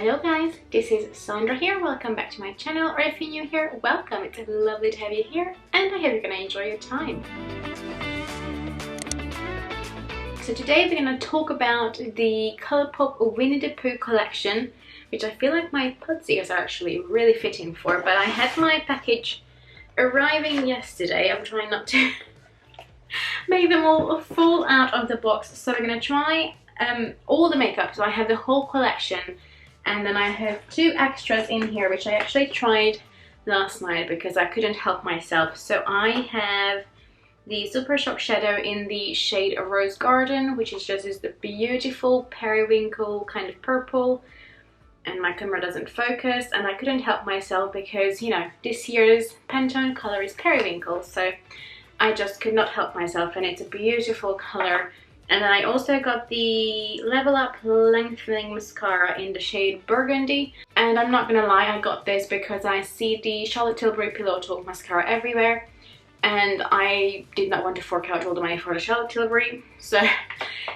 Hello guys, this is Sandra here. Welcome back to my channel, or if you're new here, welcome. It's lovely to have you here and I hope you're gonna enjoy your time. So today we're gonna talk about the Colourpop Winnie-the-Pooh collection, which I feel like my pud's ears are actually really fitting for, but I had my package arriving yesterday. I'm trying not to make them all fall out of the box, so we're gonna try all the makeup. So I have the whole collection, and then I have two extras in here which I actually tried last night because I couldn't help myself. So I have the Super Shock Shadow in the shade Rose Garden, which is just this beautiful periwinkle kind of purple, and my camera doesn't focus, and I couldn't help myself because, you know, this year's Pantone color is periwinkle, so I just could not help myself, and it's a beautiful color. And then I also got the Level Up Lengthening Mascara in the shade Burgundy. And I'm not gonna lie, I got this because I see the Charlotte Tilbury Pillow Talk mascara everywhere, and I did not want to fork out all the money for the Charlotte Tilbury. So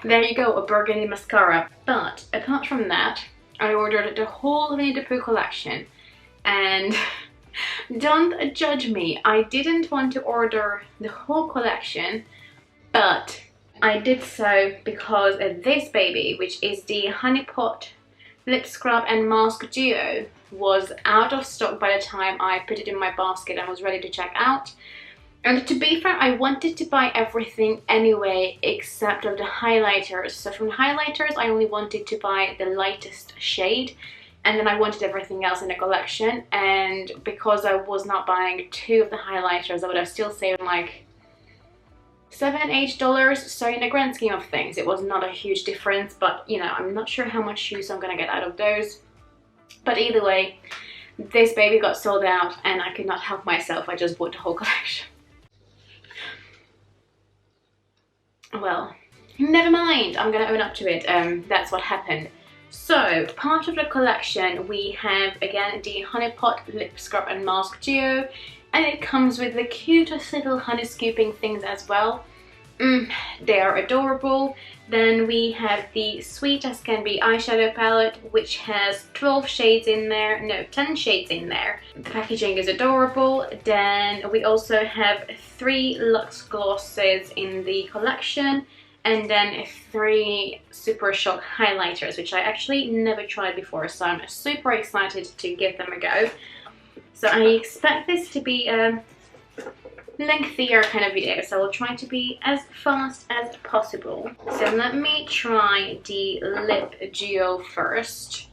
there you go, a burgundy mascara. But apart from that, I ordered the whole Winnie-the-Pooh collection, and don't judge me, I didn't want to order the whole collection, but I did so because this baby, which is the Honey Pot Lip Scrub and Mask Duo, was out of stock by the time I put it in my basket and was ready to check out. And to be fair, I wanted to buy everything anyway except of the highlighters. So from highlighters, I only wanted to buy the lightest shade, and then I wanted everything else in the collection. And because I was not buying two of the highlighters, I would have still saved like $7–8, so in the grand scheme of things it was not a huge difference, but you know, I'm not sure how much use I'm gonna get out of those. But either way, this baby got sold out and I could not help myself. I just bought the whole collection. Well, never mind, I'm gonna own up to it. That's what happened. So part of the collection we have again the Honey Pot Lip Scrub and Mask Duo, and it comes with the cutest little honey scooping things as well. They are adorable. Then we have the Sweet as Can Be eyeshadow palette, which has 12 shades in there, no, 10 shades in there. The packaging is adorable. Then we also have 3 Luxe glosses in the collection, and then 3 Super Shock highlighters, which I actually never tried before, so I'm super excited to give them a go. So I expect this to be a lengthier kind of video, so I'll try to be as fast as possible. So let me try the lip duo first.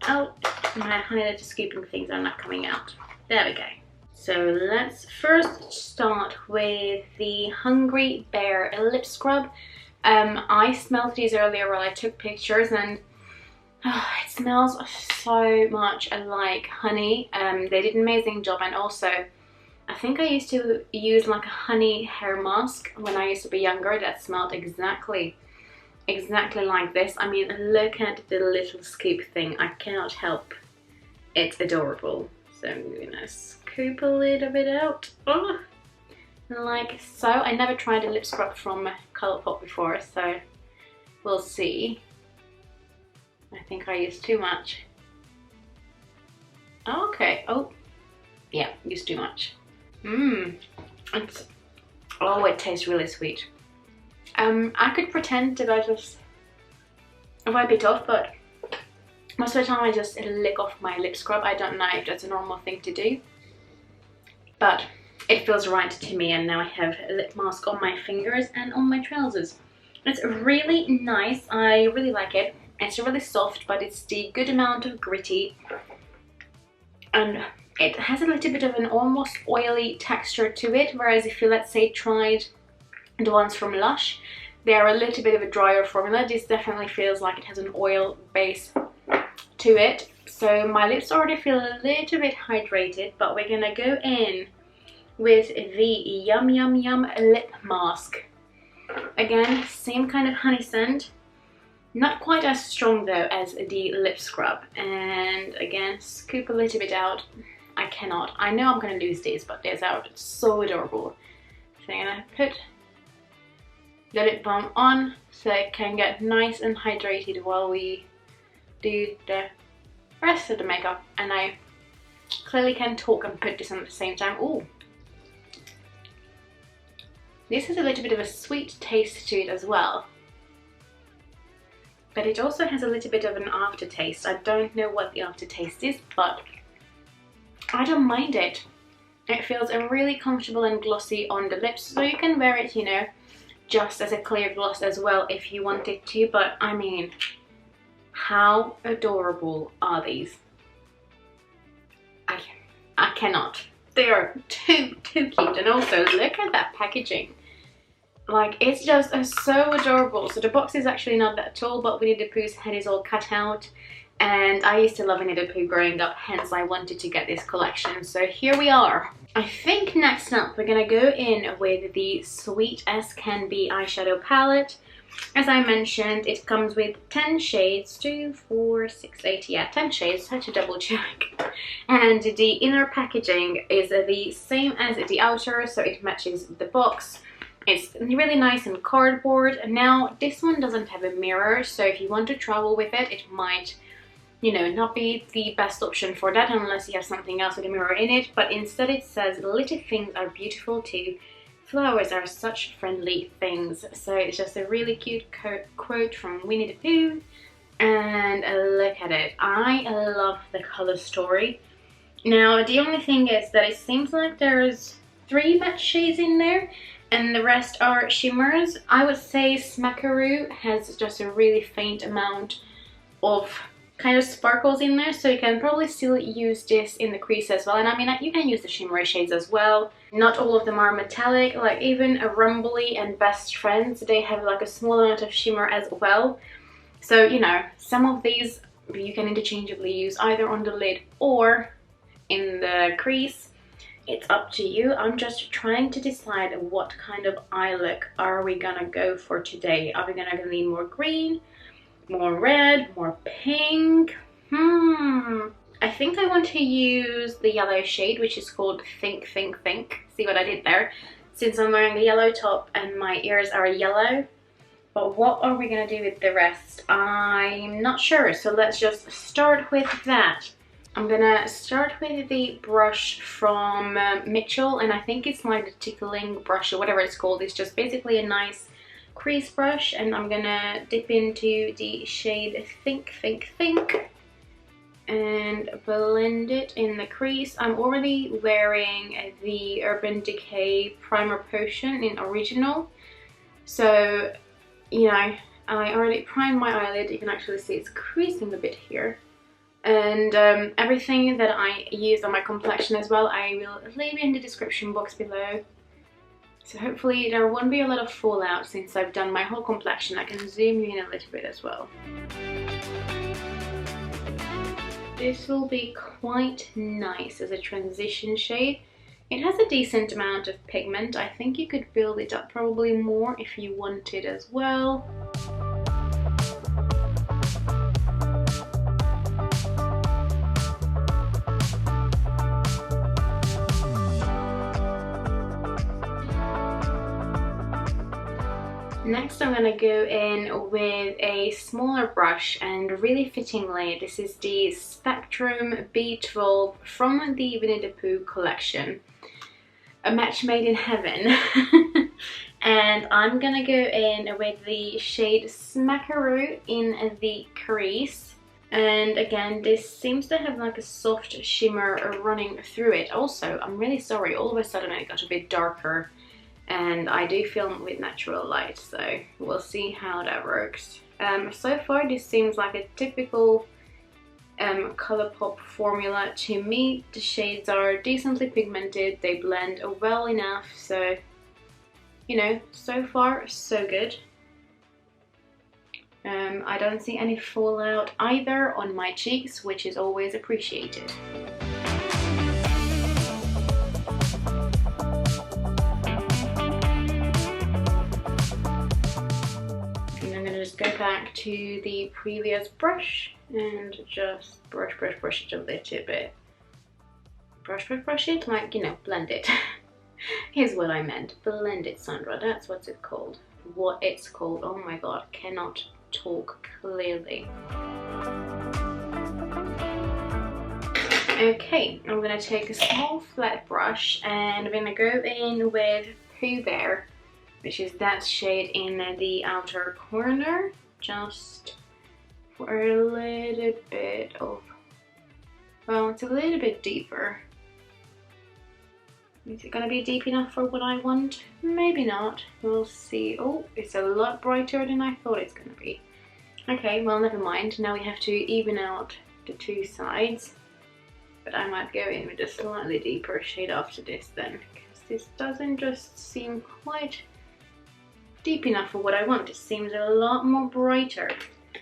Oh, my highlighter scooping things are not coming out. There we go. So let's first start with the Hungry Bear lip scrub. I smelled these earlier while I took pictures, and it smells so much like honey. They did an amazing job, and also I think I used to use like a honey hair mask when I used to be younger that smelled exactly like this. I mean, look at the little scoop thing. I cannot help. It's adorable. So I'm gonna scoop a little bit out. Oh, like so. I never tried a lip scrub from Colourpop before, so we'll see. I think I used too much. Okay. Oh, yeah, used too much. Oh, it tastes really sweet. I could pretend to just wipe it off, but most of the time I just lick off my lip scrub. I don't know if that's a normal thing to do, but it feels right to me, and now I have a lip mask on my fingers and on my trousers. It's really nice. I really like it. It's really soft, but it's the good amount of gritty, and it has a little bit of an almost oily texture to it, whereas if you, let's say, tried the ones from Lush, they are a little bit of a drier formula. This definitely feels like it has an oil base to it. So my lips already feel a little bit hydrated, but we're gonna go in with the Yum Yum Yum lip mask. Again, same kind of honey scent. Not quite as strong though as the lip scrub. And again, scoop a little bit out. I cannot. I know I'm gonna lose these, but these are so adorable. So I'm gonna put the lip balm on so it can get nice and hydrated while we do the rest of the makeup, and I clearly can talk and put this on at the same time. Ooh, this has a little bit of a sweet taste to it as well, but it also has a little bit of an aftertaste. I don't know what the aftertaste is, but I don't mind it. It feels really comfortable and glossy on the lips, so you can wear it, you know, just as a clear gloss as well if you wanted to. But I mean, how adorable are these? I cannot. They are too cute. And also, look at that packaging. Like, it's just so adorable. So the box is actually not that tall, but Winnie-the-Pooh's head is all cut out. And I used to love Winnie-the-Pooh growing up, hence I wanted to get this collection. So here we are. I think next up we're gonna go in with the Sweet as Can Be eyeshadow palette. As I mentioned, it comes with 10 shades, 2, 4, 6, 8, yeah, 10 shades, I had to double check. And the inner packaging is the same as the outer, so it matches the box. It's really nice and cardboard. Now, this one doesn't have a mirror, so if you want to travel with it, it might, you know, not be the best option for that unless you have something else with a mirror in it. But instead it says, little things are beautiful too. Flowers are such friendly things. So it's just a really cute quote from Winnie-the-Pooh. And look at it. I love the color story. Now, the only thing is that it seems like there's 3 matte shades in there, and the rest are shimmers. I would say Smackaroo has just a really faint amount of kind of sparkles in there, so you can probably still use this in the crease as well. And I mean, you can use the shimmery shades as well. Not all of them are metallic, like even a Rumbly and Best Friends, they have like a small amount of shimmer as well. So, you know, some of these you can interchangeably use either on the lid or in the crease. It's up to you. I'm just trying to decide what kind of eye look are we gonna go for today. Are we gonna lean more green, more red, more pink? I think I want to use the yellow shade, which is called Think, Think, Think. See what I did there? Since I'm wearing a yellow top and my ears are yellow. But what are we gonna do with the rest? I'm not sure, so let's just start with that. I'm gonna start with the brush from Mitchell, and I think it's like the tickling brush or whatever it's called. It's just basically a nice crease brush, and I'm gonna dip into the shade Think, Think, Think and blend it in the crease. I'm already wearing the Urban Decay Primer Potion in Original, so, you know, I already primed my eyelid. You can actually see it's creasing a bit here. And everything that I use on my complexion as well, I will leave in the description box below. So hopefully there won't be a lot of fallout since I've done my whole complexion. I can zoom you in a little bit as well. This will be quite nice as a transition shade. It has a decent amount of pigment. I think you could build it up probably more if you wanted as well. Next I'm going to go in with a smaller brush and really fittingly, this is the Spectrum B12 from the Winnie-the-Pooh collection. A match made in heaven. And I'm going to go in with the shade Smackaroo in the crease. And again, this seems to have like a soft shimmer running through it. Also, I'm really sorry, all of a sudden it got a bit darker. And I do film with natural light, so we'll see how that works. So far this seems like a typical Colourpop formula to me. The shades are decently pigmented, they blend well enough, so, you know, so far so good. I don't see any fallout either on my cheeks, which is always appreciated. Go back to the previous brush and just brush it a little bit. Brush it, like, you know, blend it. Here's what I meant. Blend it, Sandra. That's what's it called. What it's called. Oh my god, cannot talk clearly. Okay, I'm gonna take a small flat brush and I'm gonna go in with Pooh Bear, which is that shade in the outer corner, just for a little bit of, well, it's a little bit deeper. Is it gonna be deep enough for what I want? Maybe not, we'll see. Oh, it's a lot brighter than I thought it's gonna be. Okay, well, never mind. Now we have to even out the two sides. But I might go in with a slightly deeper shade after this then, because this doesn't just seem quite deep enough for what I want. It seems a lot more brighter.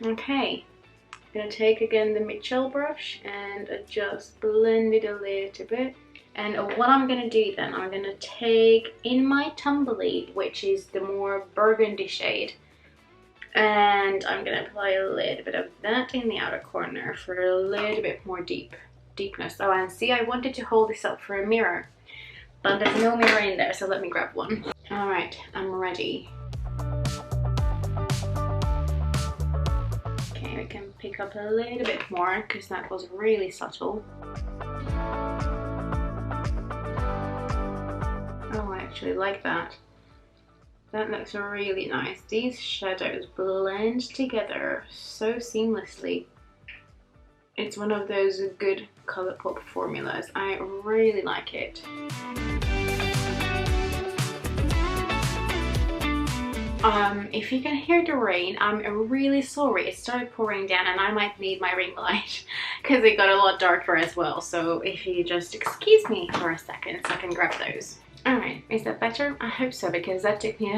Okay, I'm gonna take again the Mitchell brush and just blend it a little bit. And what I'm gonna do then, I'm gonna take in my Tumbleweed, which is the more burgundy shade, and I'm gonna apply a little bit of that in the outer corner for a little bit more deepness. Oh, and see, I wanted to hold this up for a mirror, but there's no mirror in there, so let me grab one. All right, I'm ready. Okay, we can pick up a little bit more because that was really subtle. Oh, I actually like that. That looks really nice. These shadows blend together so seamlessly. It's one of those good Colourpop formulas. I really like it. If you can hear the rain, I'm really sorry. It started pouring down and I might need my ring light because it got a lot darker as well. So if you just excuse me for a second so I can grab those. Alright, is that better? I hope so, because that took me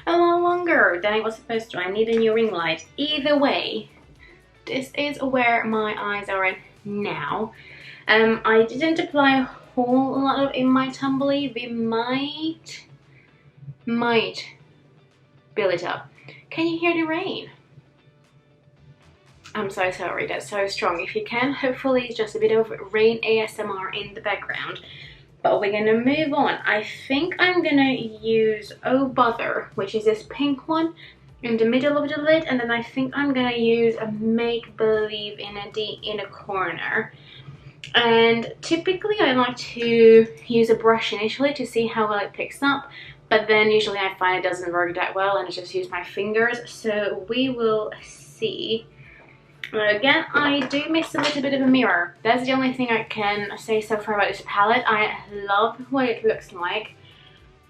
a lot longer than it was supposed to. I need a new ring light. Either way, this is where my eyes are at now. I didn't apply a whole lot of in my Tumbleweed. We might build it up. Can you hear the rain? I'm so sorry, that's so strong. If you can, hopefully it's just a bit of rain ASMR in the background. But we're gonna move on. I think I'm gonna use Oh Bother, which is this pink one in the middle of the lid, and then I think I'm gonna use a Make Believe in the inner corner. And typically I like to use a brush initially to see how well it picks up, but then usually I find it doesn't work that well and I just use my fingers, so we will see. Again, I do miss a little bit of a mirror. That's the only thing I can say so far about this palette. I love what it looks like.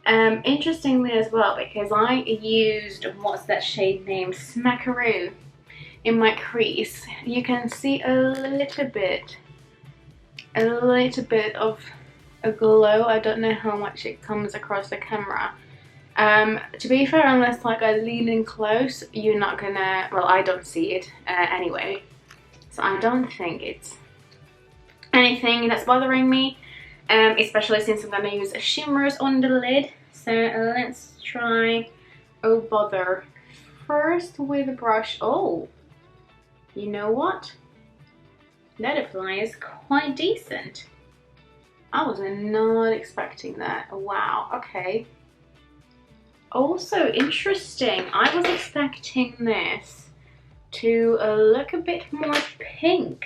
Interestingly as well, because I used, what's that shade name, Smackaroo in my crease. You can see a little bit of a glow. I don't know how much it comes across the camera. To be fair, unless like I lean in close, you're not gonna, well, I don't see it anyway, so I don't think it's anything that's bothering me, especially since I'm gonna use shimmers on the lid. So let's try Oh Bother first with a brush. Oh, you know what, that applies quite decent. I was not expecting that. Wow, okay. Also interesting, I was expecting this to look a bit more pink,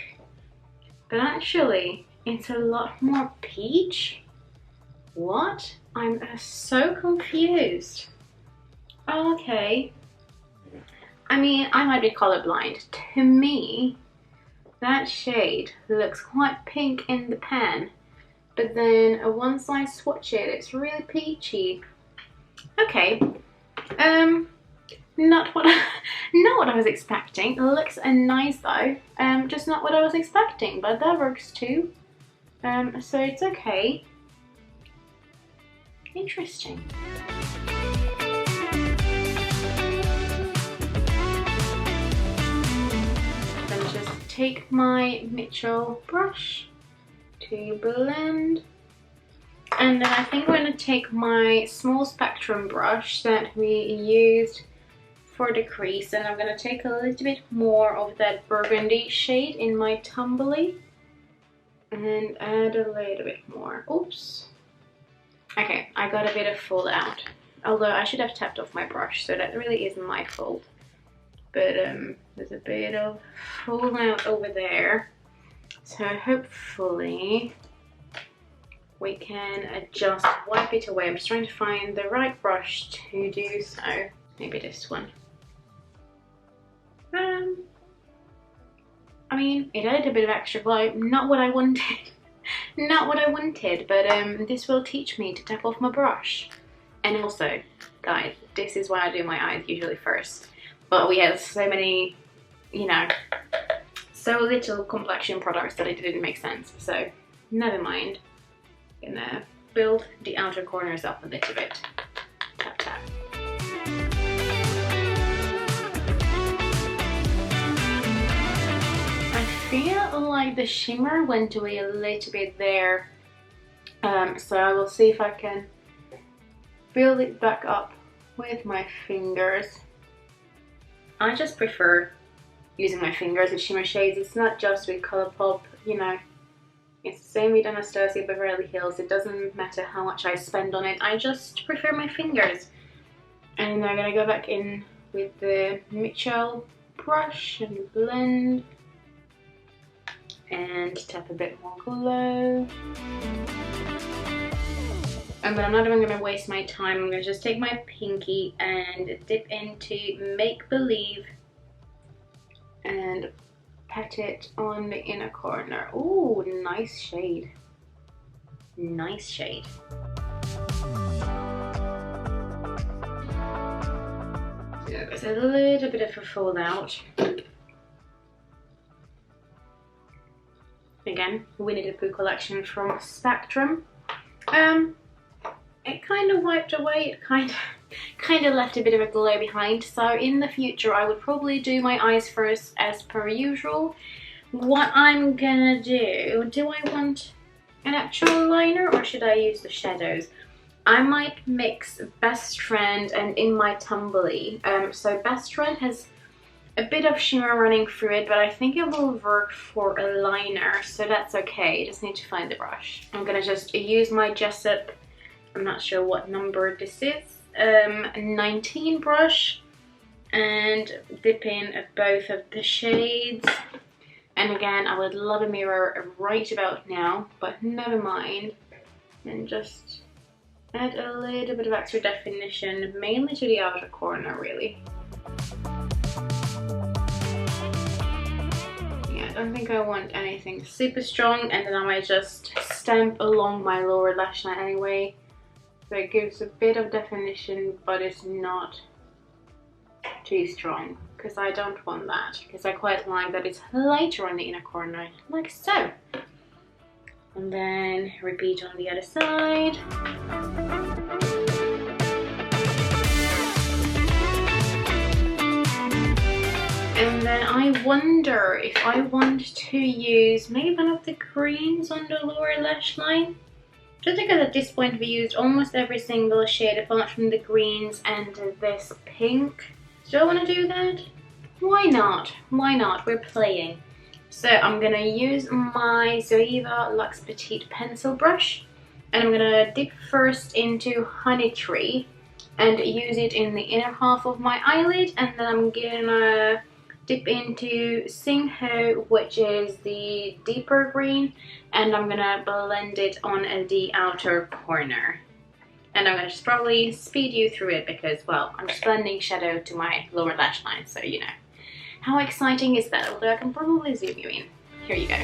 but actually it's a lot more peach. What? I'm so confused. Okay. I mean, I might be colorblind. To me, that shade looks quite pink in the pan, but then once I swatch it, it's really peachy. Okay, not what I was expecting. It looks nice though, just not what I was expecting, but that works too. So it's okay. Interesting. Then just take my Mitchell brush to blend. And then I think I'm going to take my small spectrum brush that we used for the crease, and I'm going to take a little bit more of that burgundy shade in my Tumbleweed and add a little bit more. Oops. Okay, I got a bit of fallout. Although I should have tapped off my brush, so that really isn't my fault. But there's a bit of fallout over there. So hopefully we can just wipe it away. I'm just trying to find the right brush to do so. Maybe this one. I mean, it added a bit of extra glow. Not what I wanted. Not what I wanted, but this will teach me to tap off my brush. And also, guys, this is why I do my eyes usually first. But we have so many, you know, so little complexion products that it didn't make sense. So, never mind. I'm gonna build the outer corners up a little bit. Tap, tap. I feel like the shimmer went away a little bit there. So I will see if I can build it back up with my fingers. I just prefer using my fingers with shimmer shades. It's not just with Colourpop, you know. It's the same with Anastasia Beverly Hills. It doesn't matter how much I spend on it. I just prefer my fingers. And I'm gonna go back in with the Mitchell brush and blend. And tap a bit more glow. But I'm not even going to waste my time. I'm going to just take my pinky and dip into Make Believe and pat it on the inner corner. Ooh, nice shade. Nice shade. So there's a little bit of a fallout. Again, Winnie-the-Pooh collection from Spectrum. It kind of wiped away. It kind of left a bit of a glow behind. So in the future, I would probably do my eyes first as per usual. What I'm gonna do I want an actual liner or should I use the shadows? I might mix Best Friend and In My Tumbly. So Best Friend has a bit of shimmer running through it, but I think it will work for a liner, so that's okay. Just need to find the brush. I'm gonna just use my Jessup, I'm not sure what number this is, 19 brush, and dip in both of the shades. And again, I would love a mirror right about now, but never mind. And just add a little bit of extra definition, mainly to the outer corner, really. I don't think I want anything super strong, and then I might just stamp along my lower lash line anyway. So it gives a bit of definition, but it's not too strong, because I don't want that, because I quite like that it's lighter on the inner corner, like so. And then repeat on the other side. And then I wonder if I want to use maybe one of the greens on the lower lash line. Just because at this point we used almost every single shade apart from the greens and this pink. Do I want to do that? Why not? Why not? We're playing. So I'm going to use my Zoeva Luxe Petite pencil brush. And I'm going to dip first into Honey Tree and use it in the inner half of my eyelid. And then I'm going to dip into Sing Ho, which is the deeper green, and I'm gonna blend it on the outer corner. And I'm gonna just probably speed you through it because, well, I'm just blending shadow to my lower lash line, so you know. How exciting is that? Although I can probably zoom you in. Here you go.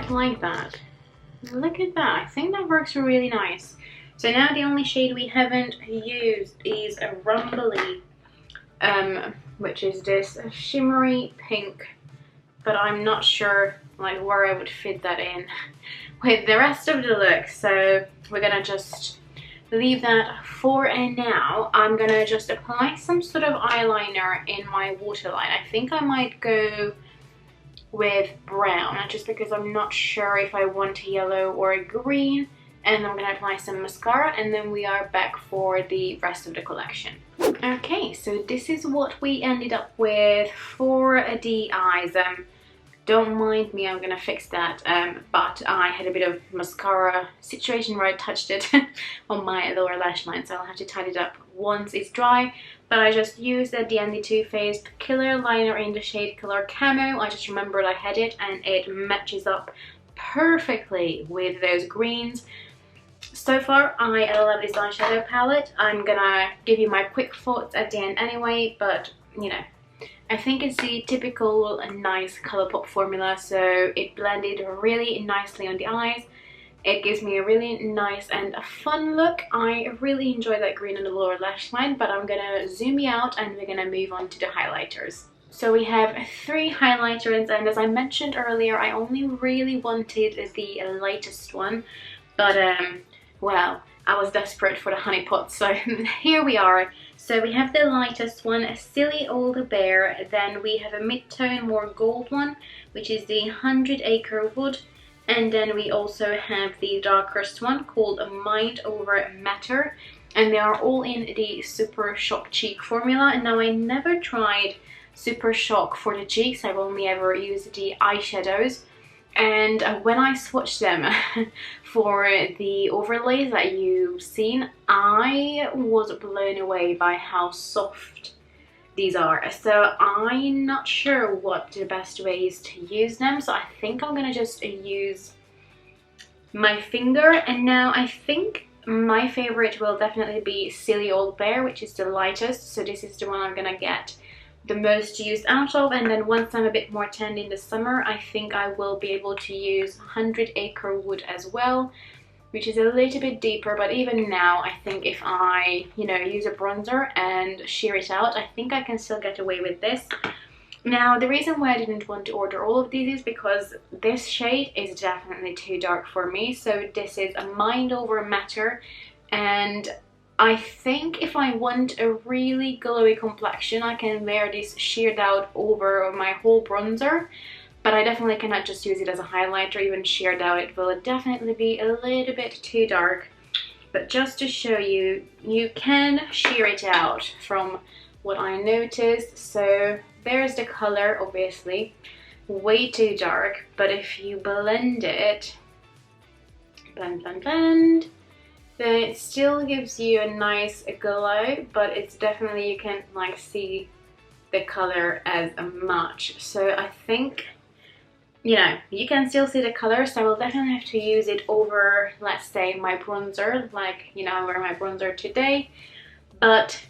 Like that. Look at that. I think that works really nice. So now the only shade we haven't used is a Rumbly, which is this shimmery pink, but I'm not sure like where I would fit that in with the rest of the look, so we're gonna just leave that for now. I'm gonna just apply some sort of eyeliner in my waterline. I think I might go with brown, just because I'm not sure if I want a yellow or a green. And I'm gonna apply some mascara, and then we are back for the rest of the collection. Okay, so this is what we ended up with for the eyes. Don't mind me, I'm gonna fix that, but I had a bit of mascara situation where I touched it on my lower lash line, so I'll have to tidy it up once it's dry. But I just used the Andy Too Faced Killer Liner in the shade Color Camo. I just remembered I had it and it matches up perfectly with those greens. So far, I love this eyeshadow palette. I'm gonna give you my quick thoughts at the end anyway, but you know, I think it's the typical nice Colourpop formula, so it blended really nicely on the eyes. It gives me a really nice and a fun look. I really enjoy that green on the lower lash line, but I'm gonna zoom you out and we're gonna move on to the highlighters. So we have 3 highlighters, and as I mentioned earlier, I only really wanted the lightest one, but well, I was desperate for the honey pot, so here we are. So we have the lightest one, a Silly Old Bear, then we have a mid-tone, more gold one, which is the 100 Acre Wood, and then we also have the darkest one called Mind Over Matter, and they are all in the Super Shock Cheek formula. And now I never tried Super Shock for the cheeks, I've only ever used the eyeshadows. And when I swatched them for the overlays that you've seen, I was blown away by how soft these are. So I'm not sure what the best way is to use them, so I think I'm gonna just use my finger. And now I think my favorite will definitely be Silly Old Bear, which is the lightest, so this is the one I'm gonna get the most used out of. And then once I'm a bit more tan in the summer, I think I will be able to use 100 Acre Wood as well, which is a little bit deeper. But even now, I think if I, you know, use a bronzer and sheer it out, I think I can still get away with this. Now, the reason why I didn't want to order all of these is because this shade is definitely too dark for me. So this is a Mind Over Matter, and I think if I want a really glowy complexion, I can wear this sheared out over my whole bronzer, but I definitely cannot just use it as a highlighter. Even sheared out, it will definitely be a little bit too dark. But just to show you, you can shear it out from what I noticed. So there's the color, obviously, way too dark, but if you blend it, blend, then it still gives you a nice glow, but it's definitely, you can't like see the color as much. So I think, you know, you can still see the color, so I will definitely have to use it over, let's say, my bronzer, like, you know, I wear my bronzer today, but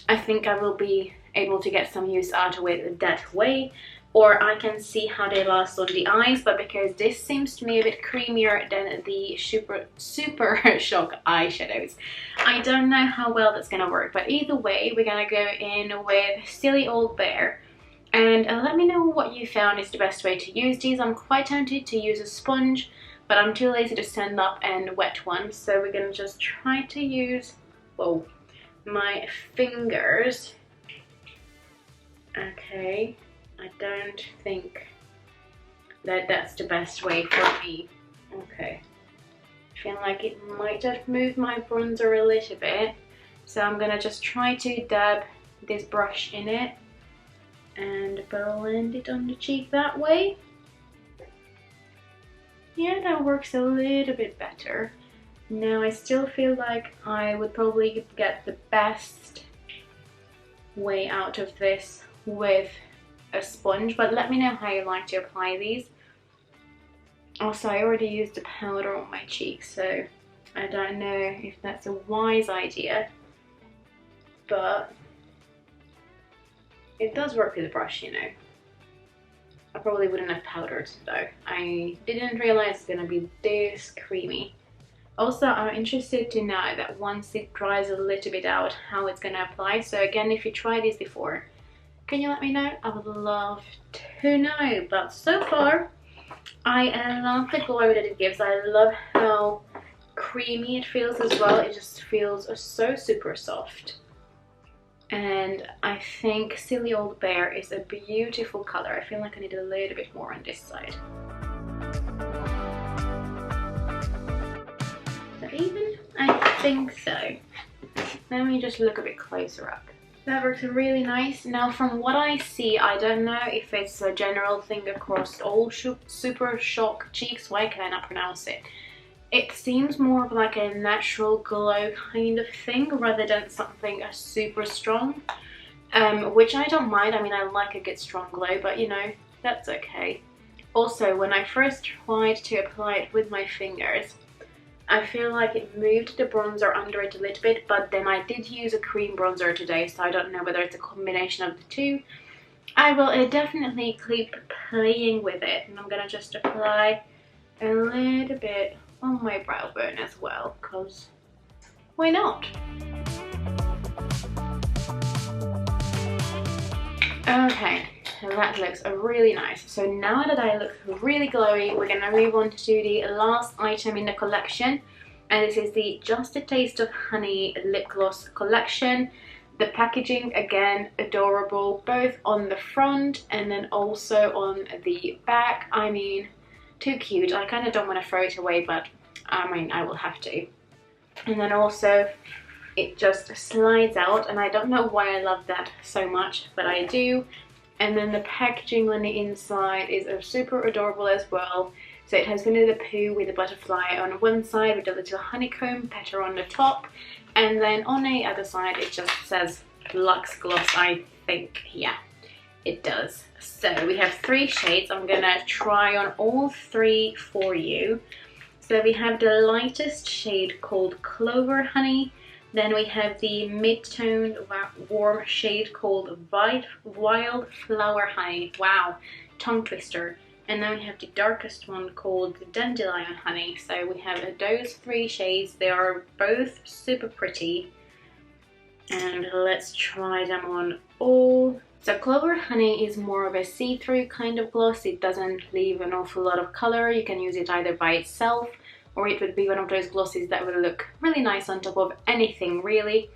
I think I will be able to get some use out of it that way. Or I can see how they last on the eyes, but because this seems to me a bit creamier than the Super Shock eyeshadows, I don't know how well that's gonna work. But either way, we're gonna go in with Silly Old Bear, and let me know what you found is the best way to use these. I'm quite tempted to use a sponge, but I'm too lazy to stand up and wet one, so we're gonna just try to use, whoa, my fingers. Okay, I don't think that that's the best way for me. Okay, I feel like it might have moved my bronzer a little bit, so I'm gonna just try to dab this brush in it and blend it on the cheek that way. Yeah, that works a little bit better. Now I still feel like I would probably get the best way out of this with a sponge, but let me know how you like to apply these. Also, I already used the powder on my cheeks, so I don't know if that's a wise idea, but it does work with a brush, you know. I probably wouldn't have powdered though. I didn't realize it's gonna be this creamy. Also, I'm interested to know that once it dries a little bit out, how it's gonna apply. So again, if you tried this before, can you let me know? I would love to know. But so far, I love the glow that it gives. I love how creamy it feels as well. It just feels so super soft. And I think Silly Old Bear is a beautiful color. I feel like I need a little bit more on this side. So even, I think so. Let me just look a bit closer up. That works really nice. Now from what I see, I don't know if it's a general thing across all Super Shock cheeks. Why can I not pronounce it? It seems more of like a natural glow kind of thing rather than something super strong. Which I don't mind. I mean, I like a good strong glow, but you know, that's okay. Also, when I first tried to apply it with my fingers, I feel like it moved the bronzer under it a little bit, but then I did use a cream bronzer today, so I don't know whether it's a combination of the two. I will definitely keep playing with it, and I'm gonna just apply a little bit on my brow bone as well, because why not? Okay, that looks really nice. So now that I look really glowy, we're gonna move on to the last item in the collection, and this is the Just a Taste of Honey lip gloss collection. The packaging, again, adorable, both on the front and then also on the back. I mean, too cute. I kind of don't want to throw it away, but I mean, I will have to. And then also it just slides out, and I don't know why I love that so much, but I do. And then the packaging on the inside is super adorable as well. So it has Winnie-the-Pooh with a butterfly on one side with a little honeycomb petal on the top, and then on the other side it just says Luxe Gloss, I think. Yeah, it does. So we have 3 shades. I'm gonna try on all 3 for you. So we have the lightest shade called Clover Honey. Then we have the mid-toned warm shade called Wildflower Honey. Wow, tongue twister. And then we have the darkest one called Dandelion Honey. So we have those 3 shades. They are both super pretty. And let's try them on all. So Clover Honey is more of a see-through kind of gloss. It doesn't leave an awful lot of color. You can use it either by itself, or it would be one of those glosses that would look really nice on top of anything, really.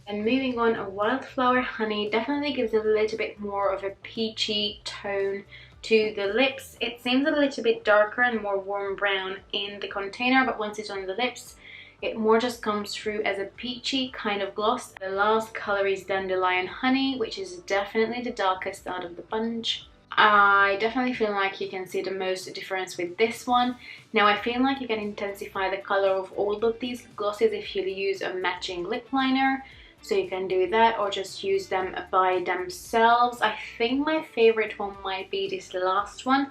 And moving on, Wildflower Honey definitely gives a little bit more of a peachy tone to the lips. It seems a little bit darker and more warm brown in the container, but once it's on the lips, it more just comes through as a peachy kind of gloss. The last color is Dandelion Honey, which is definitely the darkest out of the bunch. I definitely feel like you can see the most difference with this one. Now I feel like you can intensify the color of all of these glosses if you use a matching lip liner. So you can do that, or just use them by themselves. I think my favorite one might be this last one,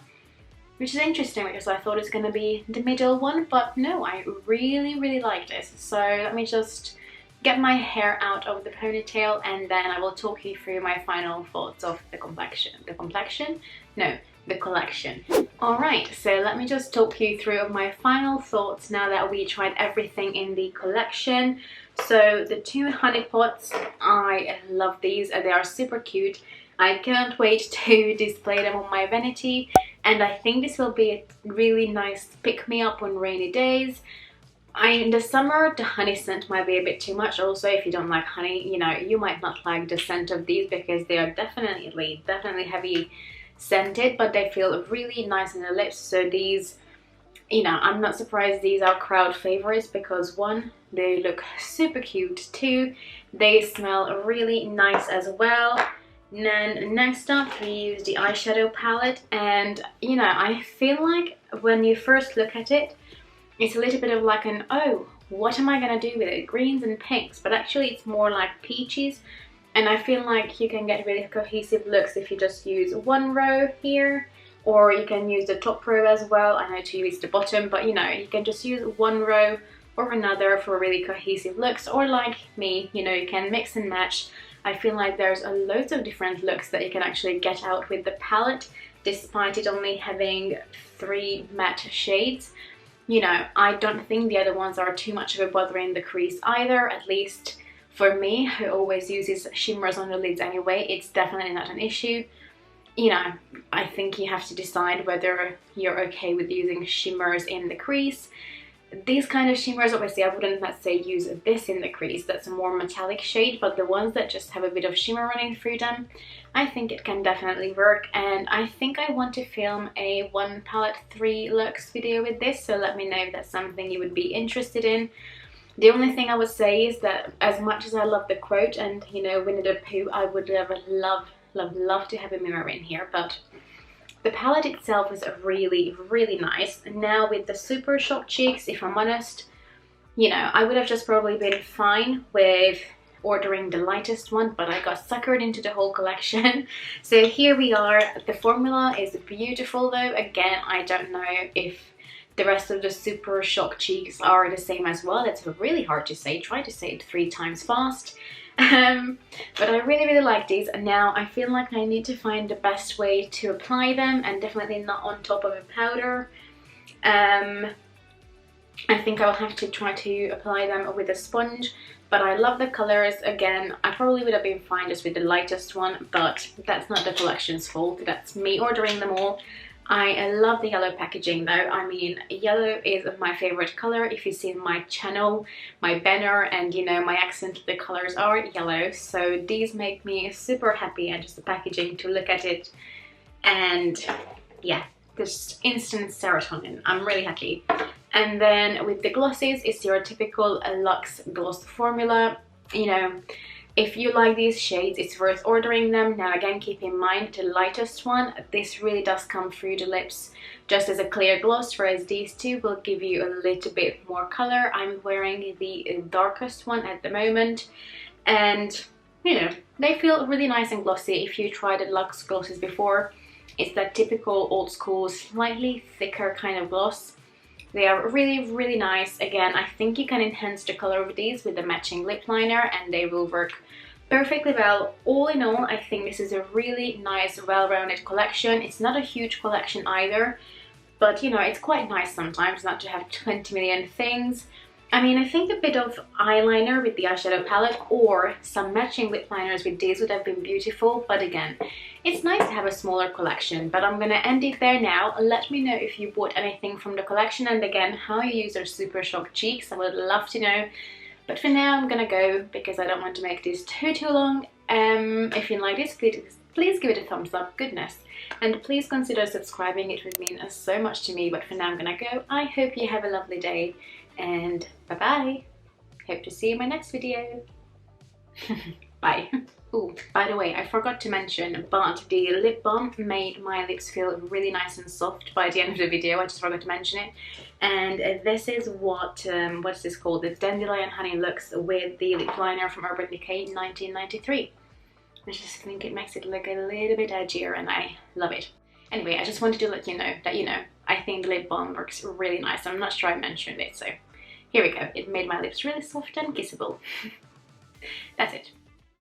which is interesting because I thought it's going to be the middle one, but no, I really like this. So let me just get my hair out of the ponytail, and then I will talk you through my final thoughts of the collection. The collection. Alright, so let me just talk you through my final thoughts now that we tried everything in the collection. So the 2 honey pots, I love these. They are super cute. I can't wait to display them on my vanity, and I think this will be a really nice pick-me-up on rainy days. In the summer, the honey scent might be a bit too much. Also, if you don't like honey, you know, you might not like the scent of these because they are definitely heavy scented, but they feel really nice in the lips. So these, you know, I'm not surprised these are crowd favorites because 1, they look super cute, 2, they smell really nice as well. And then next up we use the eyeshadow palette, and you know, I feel like when you first look at it, it's a little bit of like an, oh, what am I gonna do with it? Greens and pinks, but actually it's more like peaches. And I feel like you can get really cohesive looks if you just use 1 row here, or you can use the top row as well. I know to use the bottom, but you know, you can just use 1 row or another for really cohesive looks, or like me, you know, you can mix and match. I feel like there's loads of different looks that you can actually get out with the palette, despite it only having 3 matte shades. You know, I don't think the other ones are too much of a bother in the crease either, at least for me, who always uses shimmers on the lids anyway. It's definitely not an issue. You know, I think you have to decide whether you're okay with using shimmers in the crease. These kind of shimmers, obviously I wouldn't, let's say, use this in the crease. That's a more metallic shade, but the ones that just have a bit of shimmer running through them, I think it can definitely work. And I think I want to film a 1 palette 3 looks video with this, so let me know if that's something you would be interested in. The only thing I would say is that as much as I love the quote and, you know, Winnie the Pooh, I would love to have a mirror in here, but the palette itself is really nice. And now with the Super Shock cheeks, if I'm honest, you know, I would have just probably been fine with ordering the lightest one, but I got suckered into the whole collection. So here we are. The formula is beautiful though. Again, I don't know if the rest of the Super Shock cheeks are the same as well. It's really hard to say. Try to say it 3 times fast. But I really like these, and now I feel like I need to find the best way to apply them, and definitely not on top of a powder. I think I'll have to try to apply them with a sponge, but I love the colors. Again, I probably would have been fine just with the lightest one, but that's not the collection's fault. That's me ordering them all. I love the yellow packaging though. I mean, yellow is my favorite color. If you've seen my channel, my banner, and you know my accent, the colors are yellow. So these make me super happy, and just the packaging, to look at it, and yeah, just instant serotonin. I'm really happy. And then with the glosses, it's your typical Luxe gloss formula. You know, if you like these shades, it's worth ordering them. Now again, keep in mind the lightest one, this really does come through the lips just as a clear gloss, whereas these two will give you a little bit more color. I'm wearing the darkest one at the moment, and you know, they feel really nice and glossy. If you tried the Luxe glosses before, it's that typical old school, slightly thicker kind of gloss. They are really nice. Again, I think you can enhance the color of these with the matching lip liner, and they will work perfectly well. All in all, I think this is a really nice, well-rounded collection. It's not a huge collection either, but you know, it's quite nice sometimes not to have 20 million things. I mean, I think a bit of eyeliner with the eyeshadow palette or some matching lip liners with these would have been beautiful, but again, it's nice to have a smaller collection. But I'm gonna end it there now. Let me know if you bought anything from the collection, and again, how you use your Super Shock cheeks. I would love to know. But for now, I'm gonna go because I don't want to make this too long. If you like this, please give it a thumbs up, goodness. And please consider subscribing, it would mean so much to me. But for now, I'm gonna go. I hope you have a lovely day, and bye-bye. Hope to see you in my next video. Bye. Ooh, by the way, I forgot to mention, but the lip balm made my lips feel really nice and soft by the end of the video. I just forgot to mention it. And this is what's this called? It's Dandelion Honey Lux with the lip liner from Urban Decay 1993. I just think it makes it look a little bit edgier, and I love it. Anyway, I just wanted to let you know that, you know, I think the lip balm works really nice. I'm not sure I mentioned it, so here we go. It made my lips really soft and kissable. That's it.